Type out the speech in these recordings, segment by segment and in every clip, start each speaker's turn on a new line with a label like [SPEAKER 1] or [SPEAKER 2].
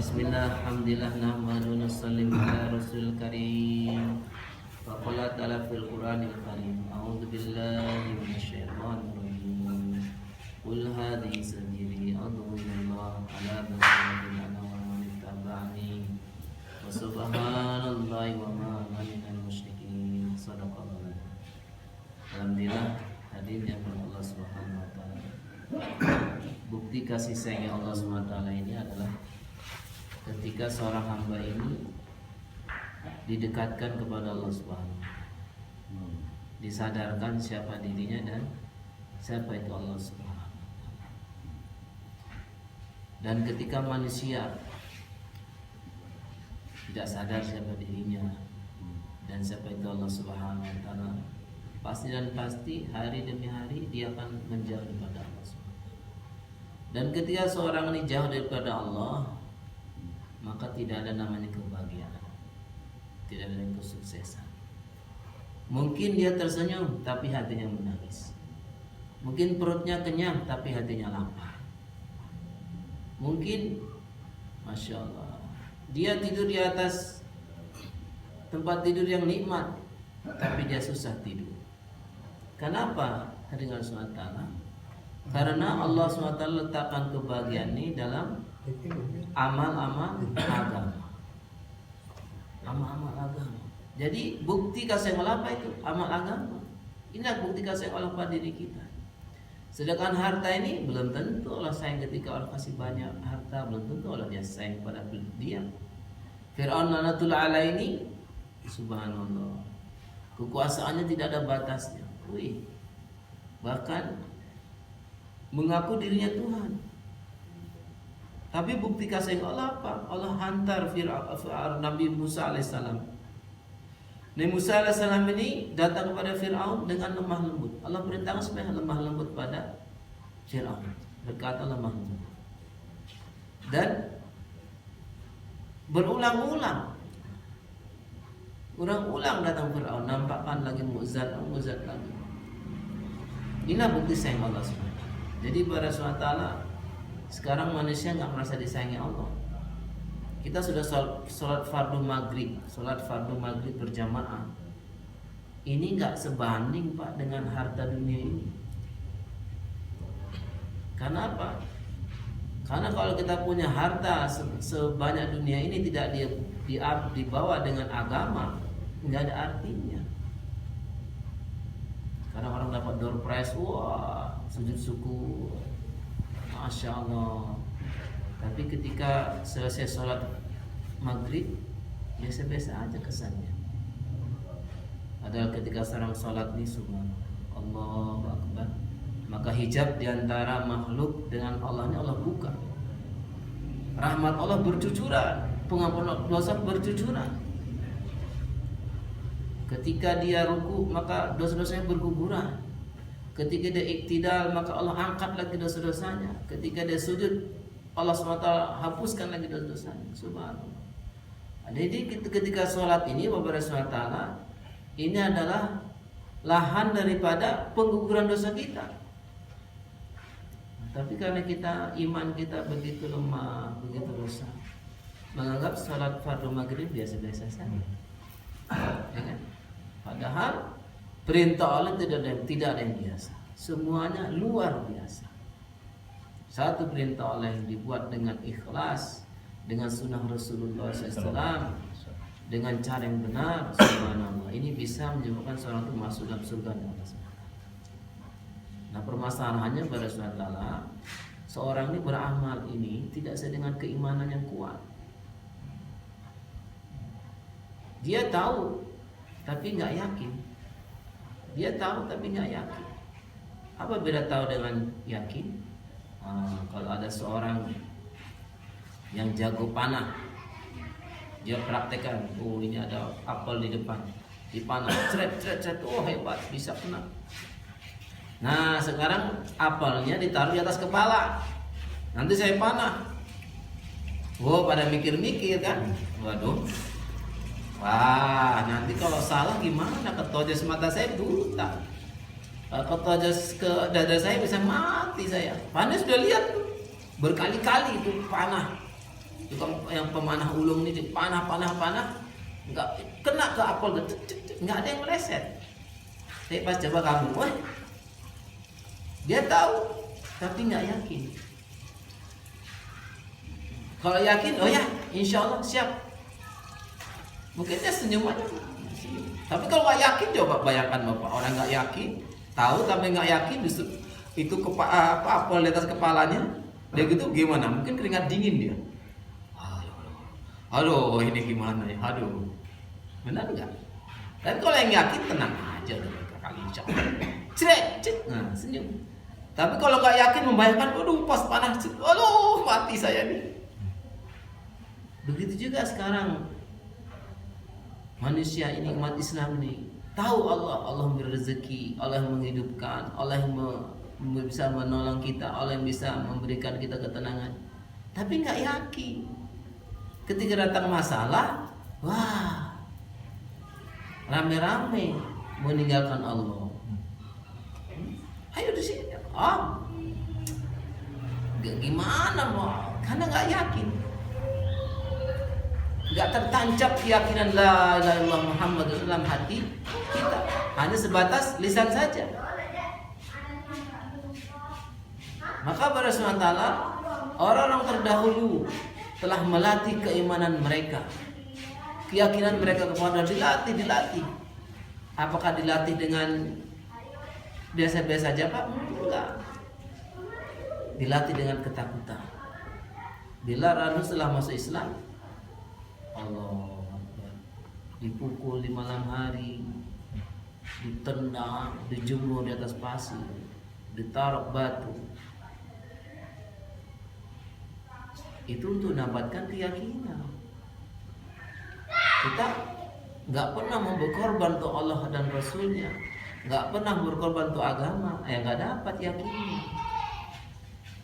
[SPEAKER 1] Bismillah, alhamdulillah, nahmadu nusallim ala rasul karim. Faqala ta'ala fil Qur'anil karim. A'udzu billahi minasyaitonir rajim. Qul hadhihi sabili ad'u ilallah ala basiratin ana wa man ittaba'ani. Wa subhanallahi wa ma ana minal musyrikin. Shadaqallah. Alhamdulillah, hadirnya Allah Subhanahu wa taala. Bukti kasih sayang Allah Subhanahu wa taala ini adalah ketika seorang hamba ini didekatkan kepada Allah Subhanahu, disadarkan siapa dirinya dan siapa itu Allah Subhanahu. Dan ketika manusia tidak sadar siapa dirinya dan siapa itu Allah Subhanahu wa taala, pasti dan pasti hari demi hari dia akan menjauh daripada Allah Subhanahu. Dan ketika seorang ini jauh daripada Allah, maka tidak ada namanya kebahagiaan, tidak ada kesuksesan. Mungkin dia tersenyum tapi hatinya menangis. Mungkin perutnya kenyang tapi hatinya lapar. Mungkin, Masya Allah, dia tidur di atas tempat tidur yang nikmat, tapi dia susah tidur. Kenapa? Dengan SWT. Karena Allah SWT letakkan kebahagiaan ini dalam amal-amal agama. Amal-amal agama. Jadi bukti kasih Allah apa itu? Amal agama. Inilah bukti kasih Allah pada diri kita. Sedangkan harta ini belum tentu Allah sayang ketika orang kasih banyak harta, belum tentu Allah dia sayang pada dia. Fir'aun lanatul alaini, subhanallah, kekuasaannya tidak ada batasnya. Wih, bahkan mengaku dirinya Tuhan. Tapi bukti kasih Allah apa? Allah hantar Nabi Musa alaihissalam. Nabi Musa alaihissalam ini datang kepada Fir'aun dengan lemah lembut. Allah perintahkan supaya lemah lembut pada Fir'aun. Berkata lemah lembut. Dan berulang-ulang datang Fir'aun, nampakkan lagi mukjizat lagi. Inilah bukti sayang Allah SWT. Jadi pada SWT sekarang manusia nggak merasa disayangi Allah. Kita sudah sholat fardu maghrib berjamaah. Ini nggak sebanding Pak dengan harta dunia ini. Karena apa? Karena kalau kita punya harta sebanyak dunia ini tidak dibawa dengan agama, nggak ada artinya. Kadang orang dapat door prize, wah sujud syukur, Masya Allah. Tapi ketika selesai sholat maghrib, biasa-biasa aja kesannya. Padahal ketika seorang sholat nih, subhanallah, Allahu Akbar, maka hijab diantara makhluk dengan Allah ini Allah buka. Rahmat Allah bercucuran, pengampunan dosa bercucuran. Ketika dia ruku, maka dosa-dosanya berguguran. Ketika dia iktidal, maka Allah angkat lagi dosa-dosanya. Ketika dia sujud, Allah SWT hapuskan lagi dosa-dosanya. Subhanallah. Jadi ketika sholat ini, Bapak SWT, ini adalah lahan daripada pengguguran dosa kita. Tapi karena iman kita begitu lemah, begitu rusak, menganggap sholat fardu maghrib biasa-biasa saja. Ya kan? Padahal perintah Allah tidak ada yang biasa. Semuanya luar biasa. Satu perintah Allah yang dibuat dengan ikhlas, dengan sunnah Rasulullah SAW, dengan cara yang benar, subhanallah, ini bisa menyebabkan seorang itu masuk dalam surga Allah. Nah, permasalahannya pada suatu Allah, seorang ini beramal ini tidak sesuai dengan keimanan yang kuat. Dia tahu tapi nggak yakin. Dia tahu tapi nggak yakin. Apa beda tahu dengan yakin? Kalau ada seorang yang jago panah, dia praktekkan, oh ini ada apel di depan, dipanah, cret, oh hebat, bisa kena. Nah sekarang apelnya ditaruh di atas kepala, nanti saya panah. Wow, pada mikir-mikir kan, waduh. Wah, nanti kalau salah gimana? Ketojos mata saya buta. Ketojos ke dada saya bisa mati saya. Panah sudah lihat tuh, berkali-kali itu panah. Tukang yang pemanah ulung ini panah, nggak kena ke apel, nggak ada yang meleset. Tapi pas coba kamu, wah, dia tahu, tapi nggak yakin. Kalau yakin, oh ya, insya Allah siap. Mungkin dia senyum aja. Tapi kalau nggak yakin, coba bayangkan bapak, orang nggak yakin, tahu tapi nggak yakin, justru itu apel di atas kepalanya, dia gitu gimana? Mungkin keringat dingin dia. Aduh, ini gimana ya? Aduh, benar nggak? Tapi kalau yang yakin tenang aja, kali insya Allah. Nah, senyum. Tapi kalau nggak yakin, membayangkan, aduh pas panas, aduh mati saya nih. Begitu juga sekarang manusia ini, umat Islam ini tahu Allah memberi rezeki, Allah yang menghidupkan, Allah yang bisa menolong kita, Allah yang bisa memberikan kita ketenangan. Tapi nggak yakin. Ketika datang masalah, wah, rame-rame meninggalkan Allah. Ayo di sini, gimana mau? Karena nggak yakin, nggak tertancap keyakinan la ilaha illallah Muhammad dalam hati kita, hanya sebatas lisan saja. Maka pada suatu taala orang-orang terdahulu telah melatih keimanan mereka, keyakinan mereka kepada dilatih. Apakah dilatih dengan biasa-biasa saja Pak? Enggak. Dilatih dengan ketakutan. Bila Ranu setelah masuk Islam, Allah dipukul di malam hari, ditendang, dijemur di atas pasir, ditaruh batu. Itu untuk mendapatkan keyakinan. Kita nggak pernah mau berkorban untuk Allah dan Rasulnya, nggak pernah berkorban untuk agama, nggak dapat yakinnya.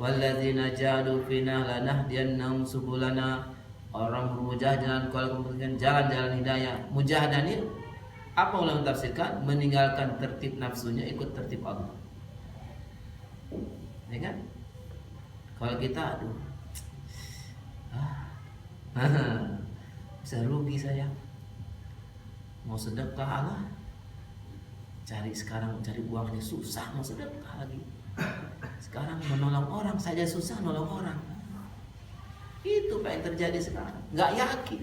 [SPEAKER 1] Walladzina jahadu fina lanahdiyannahum subulana. Orang bermujahadah kalau kemudian jalan-jalan hidayah. Mujahadah ini apa ulama tafsirkan? Meninggalkan tertib nafsunya, ikut tertib Allah. Ya kan? Kalau kita bisa rugi saya, mau sedekah Allah, cari uangnya susah, mau sedekah lagi. Sekarang menolong orang saja susah, nolong orang. Itu apa yang terjadi sekarang, nggak yakin.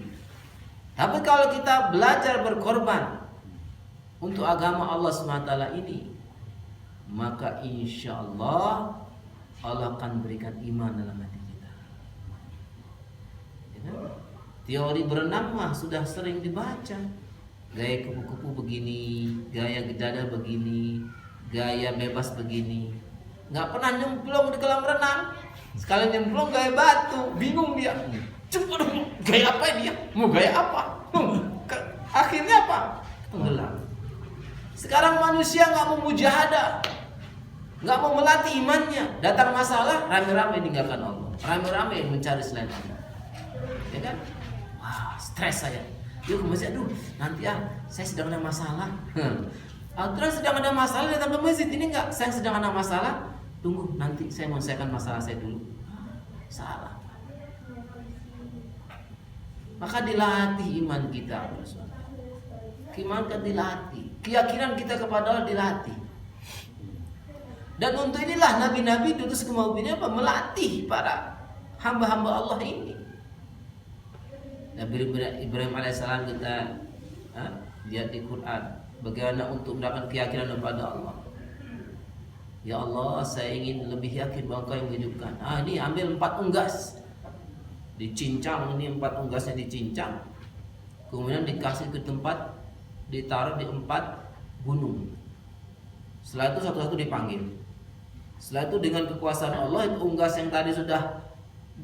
[SPEAKER 1] Tapi kalau kita belajar berkorban untuk agama Allah SWT ini, maka insya Allah Allah akan berikan iman dalam hati kita. Teori berenang mah sudah sering dibaca. Gaya kupu-kupu begini, gaya dada begini, gaya bebas begini. Nggak pernah nyemplung di kolam renang. Sekali nyemplung gaya batu, bingung dia. Coba gaya apa dia? Mau gaya apa? Akhirnya apa? Tenggelam. Sekarang manusia nggak mau mujahadah, nggak mau melatih imannya. Datang masalah, rame-rame meninggalkan Allah, rame-rame mencari selain Allah. Ya kan? Wah, stres saya. Yuk ke masjid, nanti saya sedang ada masalah. Terus sedang ada masalah datang ke masjid, ini enggak, saya sedang ada masalah. Tunggu, nanti saya mau selesaikan masalah saya dulu. Salah. Maka dilatih iman kita, iman kita dilatih, keyakinan kita kepada Allah dilatih. Dan untuk inilah nabi-nabi diutus ke Maubini apa? Melatih para hamba-hamba Allah ini. Nabi Ibrahim alaihissalam kita lihat di Quran bagaimana untuk mendapatkan keyakinan kepada Allah. Ya Allah, saya ingin lebih yakin bahwa Engkau yang menghidupkan. Ini ambil 4 unggas, dicincang, ini 4 unggasnya dicincang, kemudian dikasih ke tempat, ditaruh di 4 gunung. Setelah itu satu-satu dipanggil. Setelah itu dengan kekuasaan Allah, itu unggas yang tadi sudah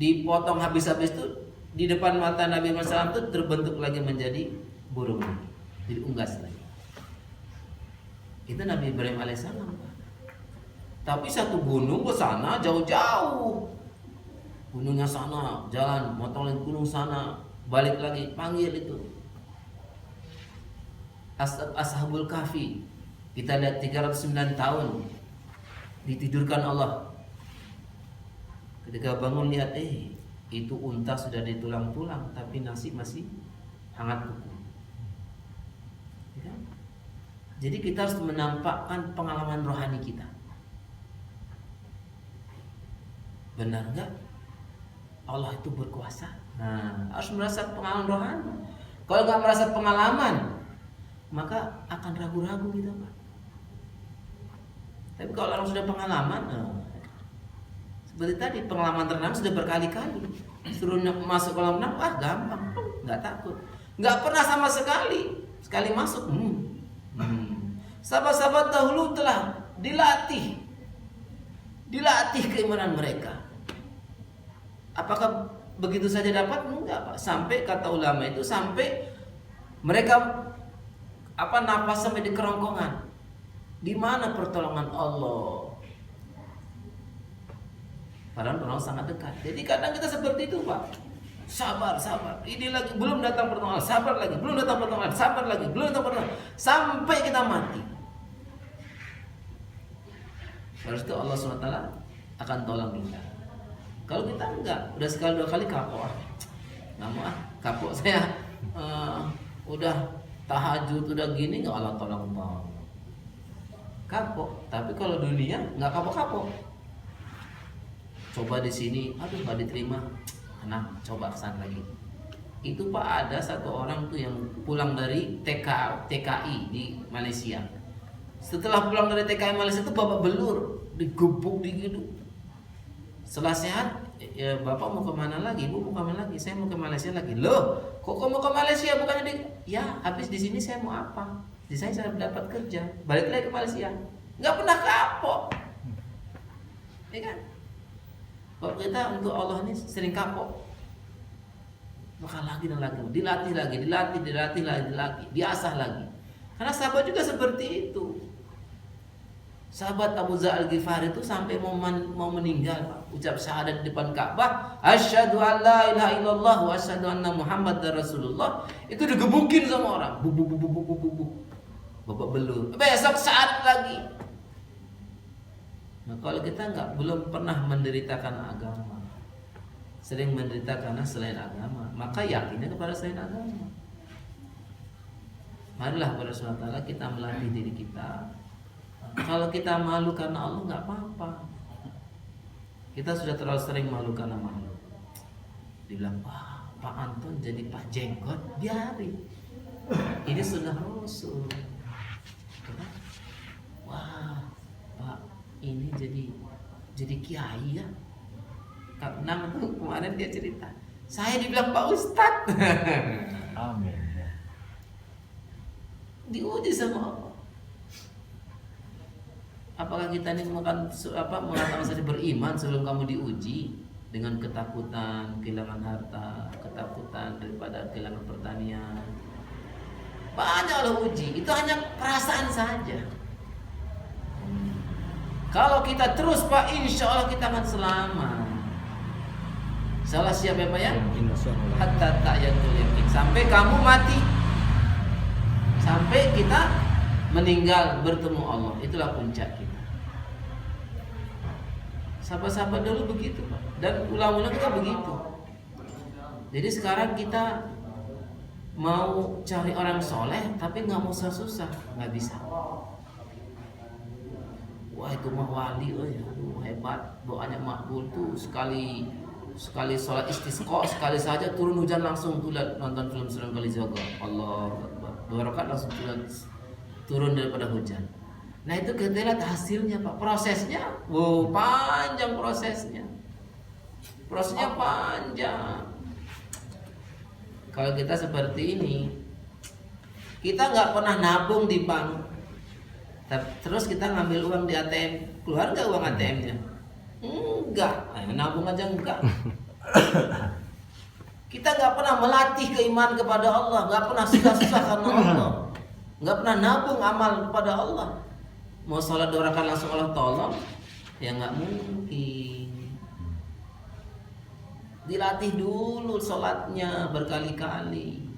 [SPEAKER 1] dipotong habis-habis itu di depan mata Nabi Muhammad SAW itu terbentuk lagi menjadi burung, jadi unggas lagi. Itu Nabi Ibrahim alaihissalam. Tapi satu gunung ke sana jauh-jauh, gunungnya sana, jalan motong lagi gunung sana, balik lagi panggil itu. Ashabul Kahfi, kita lihat 309 tahun ditidurkan Allah. Ketika bangun lihat itu unta sudah ditulang-tulang tapi nasi masih hangat kuku. Ya kan? Jadi kita harus menampakkan pengalaman rohani kita. Benar nggak? Allah itu berkuasa. Nah, harus merasa pengalaman rohani. Kalau nggak merasa pengalaman, maka akan ragu-ragu gitu, Pak. Tapi kalau orang sudah pengalaman, seperti tadi pengalaman ternak sudah berkali-kali, suruh masuk kolam renang, gampang, nggak takut, nggak pernah sama sekali masuk. Sahabat-sahabat dahulu telah dilatih keimanan mereka. Apakah begitu saja dapat? Enggak, Pak. Sampai kata ulama itu sampai mereka nafas sampai di kerongkongan. Di mana pertolongan Allah? Padahal pertolongan sangat dekat. Jadi kadang kita seperti itu, Pak. Sabar. Ini lagi belum datang pertolongan, sabar lagi. Belum datang pertolongan, sabar lagi. Belum datang pertolongan, sampai kita mati. Harus itu Allah SWT akan tolong kita. Kalau kita enggak, udah sekali dua kali kapok. Nggak mau kapok saya. Udah tahajud, udah gini nggak Allah tolong. Kapok. Tapi kalau dunia nggak kapok. Coba di sini, nggak diterima. Nah, coba kesana lagi. Itu Pak, ada satu orang tuh yang pulang dari TKI di Malaysia. Setelah pulang dari TKI Malaysia itu babak belur, digebuk gitu. Setelah sehat, ya Bapak mau kemana lagi? Ibu mau kemana lagi? Saya mau ke Malaysia lagi. Loh, kok mau ke Malaysia bukannya di? Ya, habis di sini saya mau apa? Di sini saya dapat kerja, balik lagi ke Malaysia. Nggak pernah kapok, ya kan? Kalau kita untuk Allah ini sering kapok, maka lagi dan lagi, dilatih lagi, diasah lagi. Karena sahabat juga seperti itu. Sahabat Abu Dzar Al-Ghifari itu sampai mau meninggal, Pak, ucap syahadat di depan Ka'bah, asyhadu an la ilaha illallah wa asyhadu anna Muhammadar Rasulullah, itu digebukin sama orang. Babak belur. Besok saat lagi. Nah, kalau kita belum pernah menderitakan agama, sering menderita karena selain agama, maka yakinnya kepada selain agama. Marilah pada suatu saat kita melatih diri kita. Kalau kita malu karena Allah nggak apa-apa. Kita sudah terlalu sering malu karena malu. Dibilang, wah Pak Anton jadi Pak Jenggot, biarin. Ini sunnah Rasul. Wah Pak ini jadi kiai ya. Karena tuh kemarin dia cerita, saya dibilang Pak Ustadz.
[SPEAKER 2] Amin.
[SPEAKER 1] Diuji sama Allah. Apakah kita ini mengatakan saja beriman sebelum kamu diuji dengan ketakutan kehilangan harta, ketakutan daripada kehilangan pertanian? Banyak Allah uji, itu hanya perasaan saja. Kalau kita terus Pak, insya Allah kita akan selamat. Salah siapa Pak ya? Hatta ta'yatul yakin, sampai kamu mati, sampai kita meninggal bertemu Allah, itulah puncak kita. Sahabat-sahabat dulu begitu Pak, dan ulama-ulama kita begitu. Jadi sekarang kita mau cari orang soleh tapi nggak mau susah-susah, nggak bisa. Wah itu mah wali, hebat, doanya makbul tuh, sekali sholat istisqa, sekali saja turun hujan langsung tuh, nonton film Sunan Kalijaga, Allah Akbar, 2 rakaat langsung turun daripada hujan. Nah itu kita lihat hasilnya Pak, prosesnya, panjang prosesnya panjang. Kalau kita seperti ini, kita nggak pernah nabung di bank, terus kita ngambil uang di ATM, keluar nggak uang ATM-nya? Enggak, nabung aja enggak. Kita nggak pernah melatih keimanan kepada Allah, nggak pernah susah-susah karena Allah, nggak pernah nabung amal kepada Allah. Mau sholat 2 rakaat langsung Allah tolong, ya nggak mungkin. Dilatih dulu sholatnya berkali-kali,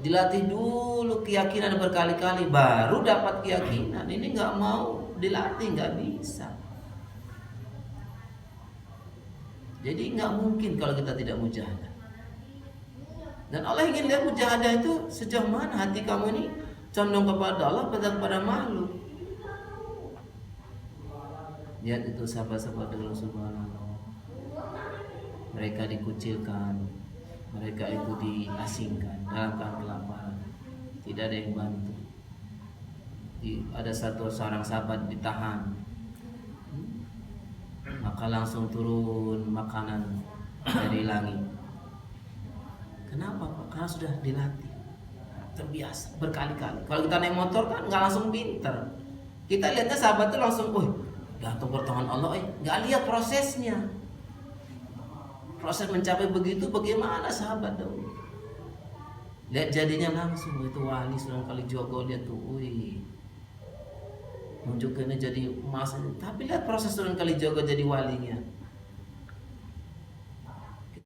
[SPEAKER 1] dilatih dulu keyakinan berkali-kali, baru dapat keyakinan. Ini nggak mau dilatih, nggak bisa. Jadi nggak mungkin kalau kita tidak mujahadah. Dan Allah ingin lihat mujahadah itu sejauh mana hati kamu ini condong kepada Allah atau kepada makhluk. Lihat itu sahabat-sahabat dulu, subhanallah. Mereka dikucilkan, mereka itu diasingkan dalam keadaan kelaparan, tidak ada yang bantu. Ada seorang sahabat ditahan, maka langsung turun makanan dari langit. Kenapa Pak? Karena sudah dilatih, terbiasa berkali-kali. Kalau kita naik motor kan nggak langsung pinter. Kita lihatnya sahabat itu langsung, datang bertangan Allah, nggak lihat prosesnya. Proses mencapai begitu bagaimana sahabat dahulu. Lihat jadinya langsung, itu wali Sunan Kalijogo, lihat tuh, nunjukinnya jadi emas. Tapi lihat proses Sunan Kalijogo jadi walinya.